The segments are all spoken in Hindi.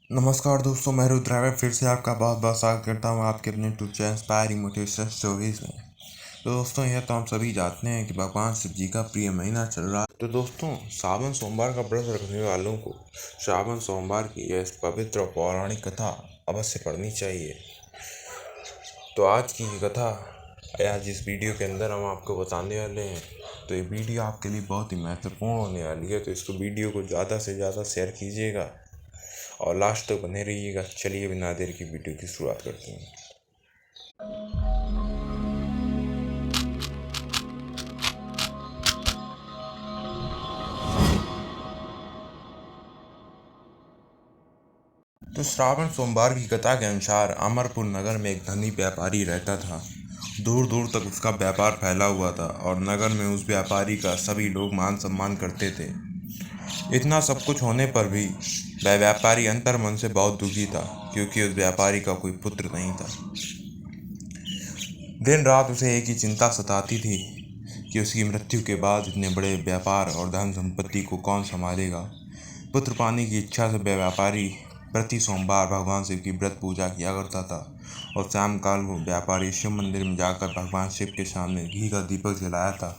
नमस्कार दोस्तों, मैं रुद्र फिर से आपका बहुत बहुत स्वागत करता हूँ आपके अपने YouTube channel inspiring motivational stories में। तो दोस्तों, यह तो हम सभी जानते हैं कि भगवान शिव जी का प्रिय महीना चल रहा है। तो दोस्तों, सावन सोमवार का व्रत रखने वालों को श्रावण सोमवार की यह पवित्र और पौराणिक कथा अवश्य पढ़नी चाहिए। तो आज की ये कथा आज इस वीडियो के अंदर हम आपको बताने वाले हैं। तो ये वीडियो आपके लिए बहुत ही महत्वपूर्ण होने वाली है, तो इसको वीडियो को ज़्यादा से ज़्यादा शेयर कीजिएगा और लास्ट तक बने रहिएगा। चलिए बिना देर की वीडियो की शुरुआत करते हैं। तो श्रावण सोमवार की कथा के अनुसार अमरपुर नगर में एक धनी व्यापारी रहता था। दूर दूर तक उसका व्यापार फैला हुआ था और नगर में उस व्यापारी का सभी लोग मान सम्मान करते थे। इतना सब कुछ होने पर भी वह व्यापारी अंतर मन से बहुत दुखी था, क्योंकि उस व्यापारी का कोई पुत्र नहीं था। दिन रात उसे एक ही चिंता सताती थी कि उसकी मृत्यु के बाद इतने बड़े व्यापार और धन संपत्ति को कौन संभालेगा। पुत्र पाने की इच्छा से वह व्यापारी प्रति सोमवार भगवान शिव की व्रत पूजा किया करता था और शाम काल को व्यापारी शिव मंदिर में जाकर भगवान शिव के सामने घी का दीपक जलाया था।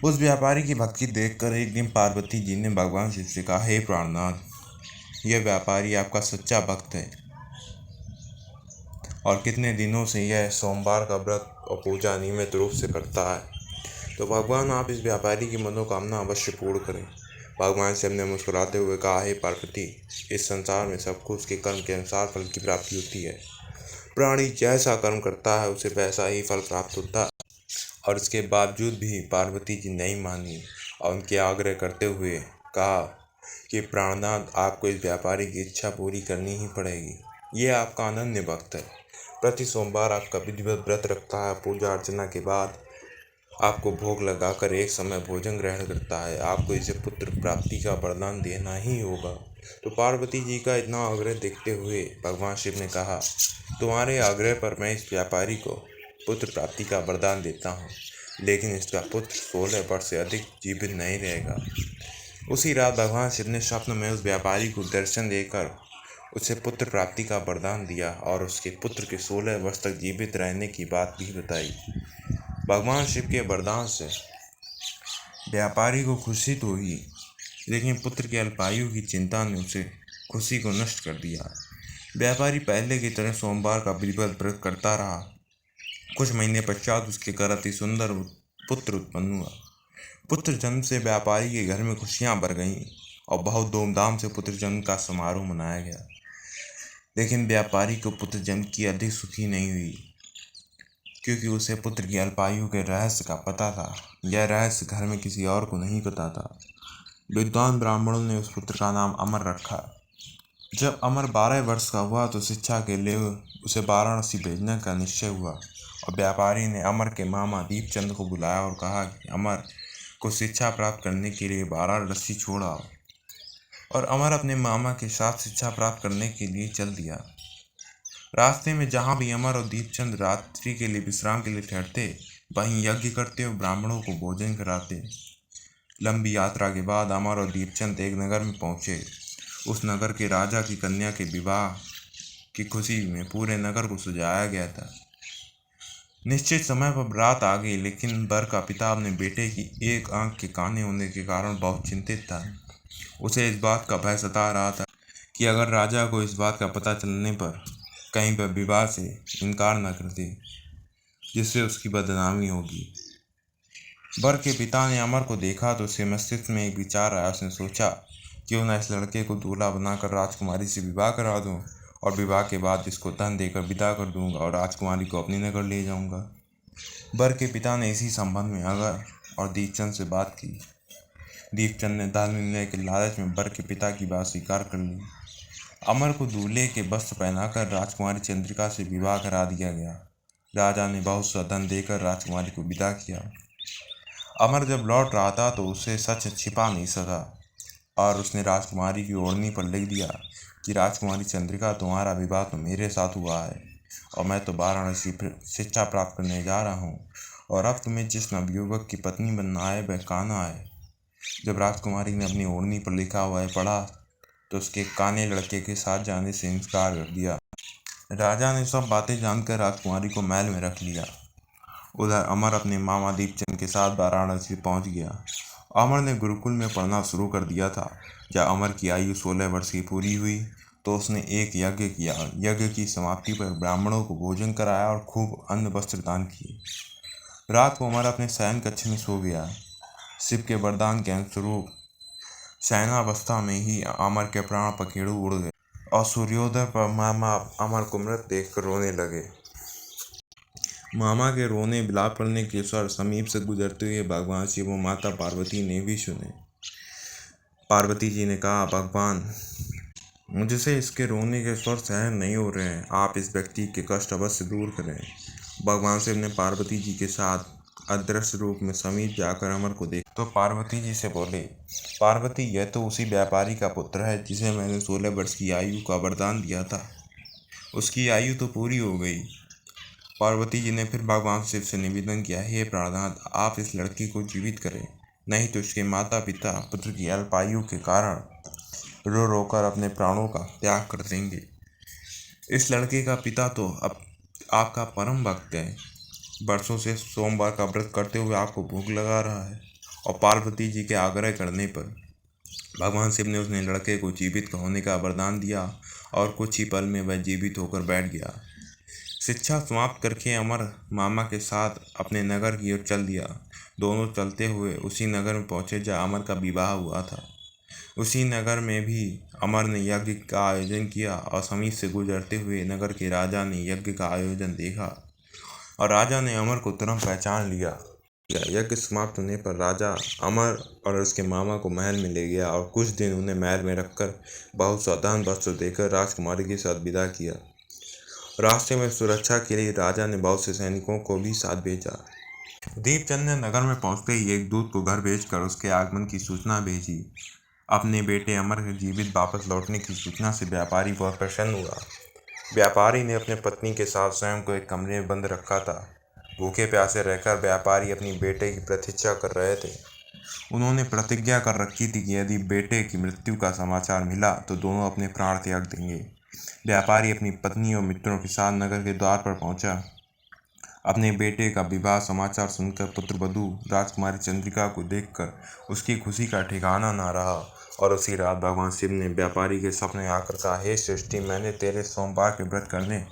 उस व्यापारी की भक्ति देखकर एक दिन पार्वती जी ने भगवान शिव से कहा, हे प्राणनाथ, यह व्यापारी आपका सच्चा भक्त है और कितने दिनों से यह सोमवार का व्रत और पूजा नियमित रूप से करता है। तो भगवान, आप इस व्यापारी की मनोकामना अवश्य पूर्ण करें। भगवान शिव ने मुस्कुराते हुए कहा, हे पार्वती, इस संसार में सबको उसके कर्म के अनुसार फल की प्राप्ति होती है। प्राणी जैसा कर्म करता है उसे वैसा ही फल प्राप्त होता है। और इसके बावजूद भी पार्वती जी नहीं मानी और उनके आग्रह करते हुए कहा कि प्राणनाथ, आपको इस व्यापारी की इच्छा पूरी करनी ही पड़ेगी। ये आपका अनन्य भक्त है, प्रति सोमवार आपका विधिवत व्रत रखता है, पूजा अर्चना के बाद आपको भोग लगाकर एक समय भोजन ग्रहण करता है। आपको इसे पुत्र प्राप्ति का वरदान देना ही होगा। तो पार्वती जी का इतना आग्रह देखते हुए भगवान शिव ने कहा, तुम्हारे आग्रह पर मैं इस व्यापारी को पुत्र प्राप्ति का वरदान देता हूँ, लेकिन इसका पुत्र 16 वर्ष से अधिक जीवित नहीं रहेगा। उसी रात भगवान शिव ने स्वप्न में उस व्यापारी को दर्शन देकर उसे पुत्र प्राप्ति का वरदान दिया और उसके पुत्र के 16 वर्ष तक जीवित रहने की बात भी बताई। भगवान शिव के वरदान से व्यापारी को खुशी तो हुई, लेकिन पुत्र के अल्पायु की चिंता ने उसे खुशी को नष्ट कर दिया। व्यापारी पहले की तरह सोमवार का विधिवत व्रत करता रहा। कुछ महीने पश्चात उसके घर अति सुंदर पुत्र उत्पन्न हुआ। पुत्र जन्म से व्यापारी के घर में खुशियां भर गईं और बहुत धूमधाम से पुत्र जन्म का समारोह मनाया गया। लेकिन व्यापारी को पुत्र जन्म की अधिक सुखी नहीं हुई, क्योंकि उसे पुत्र की अल्पायु के रहस्य का पता था। यह रहस्य घर में किसी और को नहीं पता था। विद्वान ब्राह्मणों ने उस पुत्र का नाम अमर रखा। जब अमर 12 वर्ष का हुआ तो शिक्षा के लिए उसे वाराणसी भेजने का निश्चय हुआ और व्यापारी ने अमर के मामा दीपचंद को बुलाया और कहा कि अमर को शिक्षा प्राप्त करने के लिए वाराणसी छोड़ा। और अमर अपने मामा के साथ शिक्षा प्राप्त करने के लिए चल दिया। रास्ते में जहाँ भी अमर और दीपचंद रात्रि के लिए विश्राम के लिए ठहरते, वहीं यज्ञ करते और ब्राह्मणों को भोजन कराते। लंबी यात्रा के बाद अमर और दीपचंद एक नगर में पहुंचे। उस नगर के राजा की कन्या के विवाह की खुशी में पूरे नगर को सजाया गया था। निश्चित समय पर रात आ गई, लेकिन वर का पिता अपने बेटे की एक आंख के काने होने के कारण बहुत चिंतित था। उसे इस बात का भय सता रहा था कि अगर राजा को इस बात का पता चलने पर कहीं पर विवाह से इनकार न कर दे, जिससे उसकी बदनामी होगी। वर के पिता ने अमर को देखा तो उसके मस्तिष्क में एक विचार आया। उसने सोचा, क्यों न इस लड़के को दूल्हा बनाकर राजकुमारी से विवाह करा दूं और विवाह के बाद इसको धन देकर विदा कर दूंगा और राजकुमारी को अपनी नगर ले जाऊंगा। वर के पिता ने इसी संबंध में अगर और दीपचंद से बात की। दीपचंद ने धन मिलने के लालच में वर के पिता की बात स्वीकार कर ली। अमर को दूल्हे के वस्त्र पहनाकर राजकुमारी चंद्रिका से विवाह करा दिया गया। राजा ने बहुत सा धन देकर राजकुमारी को विदा किया। अमर जब लौट रहा था तो उसे सच छिपा नहीं सका और उसने राजकुमारी की ओढ़नी पर लिख दिया कि राजकुमारी चंद्रिका, तुम्हारा विवाह तो मेरे साथ हुआ है और मैं तो वाराणसी शिक्षा प्राप्त करने जा रहा हूँ और अब तुम्हें जिस नवयुवक की पत्नी बनना है वह कान्हा है। जब राजकुमारी ने अपनी ओढ़नी पर लिखा हुआ है पढ़ा तो उसके काने लड़के के साथ जाने से इनकार कर दिया। राजा ने सब बातें जानकर राजकुमारी को महल में रख लिया। उधर अमर अपने मामा दीपचंद के साथ वाराणसी पहुंच गया। अमर ने गुरुकुल में पढ़ना शुरू कर दिया था। जब अमर की आयु 16 वर्ष की पूरी हुई तो उसने एक यज्ञ किया। यज्ञ की समाप्ति पर ब्राह्मणों को भोजन कराया और खूब अन्न वस्त्र दान किए। रात को अमर अपने शयन कक्ष में सो गया। शिव के वरदान के अनुरूप शयनावस्था में ही अमर के प्राण पखेरु उड़ गए और सूर्योदय पर मामा अमर को मृत देखकर रोने लगे। मामा के रोने विलाप करने के स्वर समीप से गुजरते हुए भगवान शिव और माता पार्वती ने भी सुने। पार्वती जी ने कहा, भगवान, मुझसे इसके रोने के स्वर सहन नहीं हो रहे हैं, आप इस व्यक्ति के कष्ट अवश्य दूर करें। भगवान शिव ने पार्वती जी के साथ अदृश्य रूप में समीप जाकर अमर को देखा तो पार्वती जी से बोले, पार्वती, यह तो उसी व्यापारी का पुत्र है जिसे मैंने 16 वर्ष की आयु का वरदान दिया था। उसकी आयु तो पूरी हो गई। पार्वती जी ने फिर भगवान शिव से निवेदन किया, हे प्राणनाथ, आप इस लड़की को जीवित करें, नहीं तो इसके माता पिता पुत्र की अल्पायु के कारण रो रोकर अपने प्राणों का त्याग कर देंगे। इस लड़के का पिता तो अब आपका परम भक्त है, वर्षों से सोमवार का व्रत करते हुए आपको भूख लगा रहा है। और पार्वती जी के आग्रह करने पर भगवान शिव ने उसने लड़के को जीवित होने का वरदान दिया और कुछ ही पल में वह जीवित होकर बैठ गया। शिक्षा समाप्त करके अमर मामा के साथ अपने नगर की ओर चल दिया। दोनों चलते हुए उसी नगर में पहुंचे जहाँ अमर का विवाह हुआ था। उसी नगर में भी अमर ने यज्ञ का आयोजन किया और समीप से गुजरते हुए नगर के राजा ने यज्ञ का आयोजन देखा और राजा ने अमर को तुरंत पहचान लिया। यज्ञ समाप्त होने पर राजा अमर और उसके मामा को महल में ले गया और कुछ दिन उन्हें महल में रखकर बहुत साधारण वस्त्र देकर राजकुमारी के साथ विदा किया। रास्ते में सुरक्षा के लिए राजा ने बहुत से सैनिकों को भी साथ भेजा। दीपचंद ने नगर में पहुंचते ही एक दूत को घर भेजकर उसके आगमन की सूचना भेजी। अपने बेटे अमर के जीवित वापस लौटने की सूचना से व्यापारी बहुत प्रसन्न हुआ। व्यापारी ने अपने पत्नी के साथ स्वयं को एक कमरे में बंद रखा था। भूखे प्यासे रहकर व्यापारी अपनी बेटे की प्रतीक्षा कर रहे थे। उन्होंने प्रतिज्ञा कर रखी थी कि यदि बेटे की मृत्यु का समाचार मिला तो दोनों अपने प्राण त्याग देंगे। व्यापारी अपनी पत्नी और मित्रों के साथ नगर के द्वार पर पहुंचा। अपने बेटे का विवाह समाचार सुनकर पुत्रवधू राजकुमारी चंद्रिका को देखकर उसकी खुशी का ठिकाना न रहा और उसी रात भगवान शिव ने व्यापारी के सपने आकर कहा, हे सृष्टि, मैंने तेरे सोमवार के व्रत करने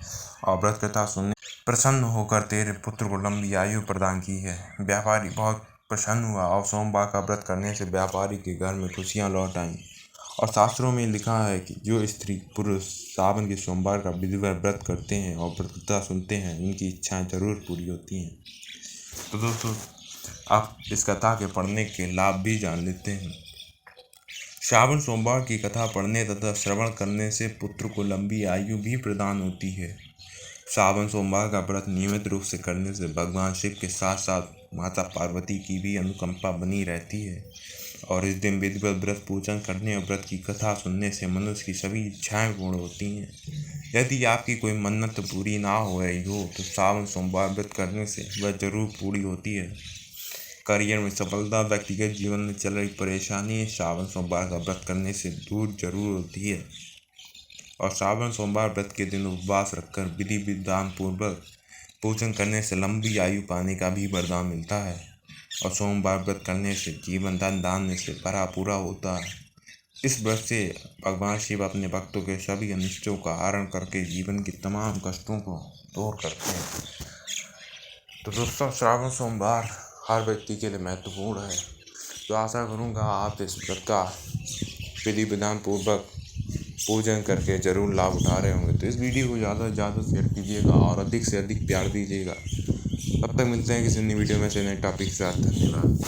और व्रत कथा सुनने प्रसन्न होकर तेरे पुत्र को लंबी आयु प्रदान की है। व्यापारी बहुत प्रसन्न हुआ और सोमवार का व्रत करने से व्यापारी के घर में खुशियाँ लौट आईं। और शास्त्रों में लिखा है कि जो स्त्री पुरुष सावन के सोमवार का विधिवत व्रत करते हैं और व्रत कथा सुनते हैं, उनकी इच्छाएं जरूर पूरी होती हैं। तो दोस्तों, आप इस कथा के पढ़ने के लाभ भी जान लेते हैं। श्रावण सोमवार की कथा पढ़ने तथा श्रवण करने से पुत्र को लंबी आयु भी प्रदान होती है। श्रावण सोमवार का व्रत नियमित रूप से करने से भगवान शिव के साथ साथ माता पार्वती की भी अनुकंपा बनी रहती है और इस दिन विधिवत व्रत पूजन करने और व्रत की कथा सुनने से मनुष्य की सभी इच्छाएं पूर्ण होती हैं। यदि आपकी कोई मन्नत पूरी ना हो रही हो तो श्रावण सोमवार व्रत करने से वह जरूर पूरी होती है। करियर में सफलता, व्यक्तिगत जीवन में चल रही परेशानी श्रावण सोमवार का व्रत करने से दूर जरूर होती है। और श्रावण सोमवार व्रत के दिन उपवास रखकर विधि विधान पूर्वक पूजन करने से लंबी आयु पाने का भी वरदान मिलता है और सोमवार व्रत करने से जीवन दान से भरा पूरा होता है। इस व्रत से भगवान शिव अपने भक्तों के सभी अनिष्टों का हरण करके जीवन के तमाम कष्टों को दूर करते हैं। तो दोस्तों, श्रावण सोमवार हर व्यक्ति के लिए महत्वपूर्ण है। तो आशा करूँगा आप इस व्रत का विधि विधान पूर्वक पूजन करके जरूर लाभ उठा रहे होंगे। तो इस वीडियो को ज़्यादा से ज़्यादा शेयर कीजिएगा और अधिक से अधिक प्यार दीजिएगा। तब तक मिलते हैं किसी नई वीडियो में से नए टॉपिक के साथ। धन्यवाद।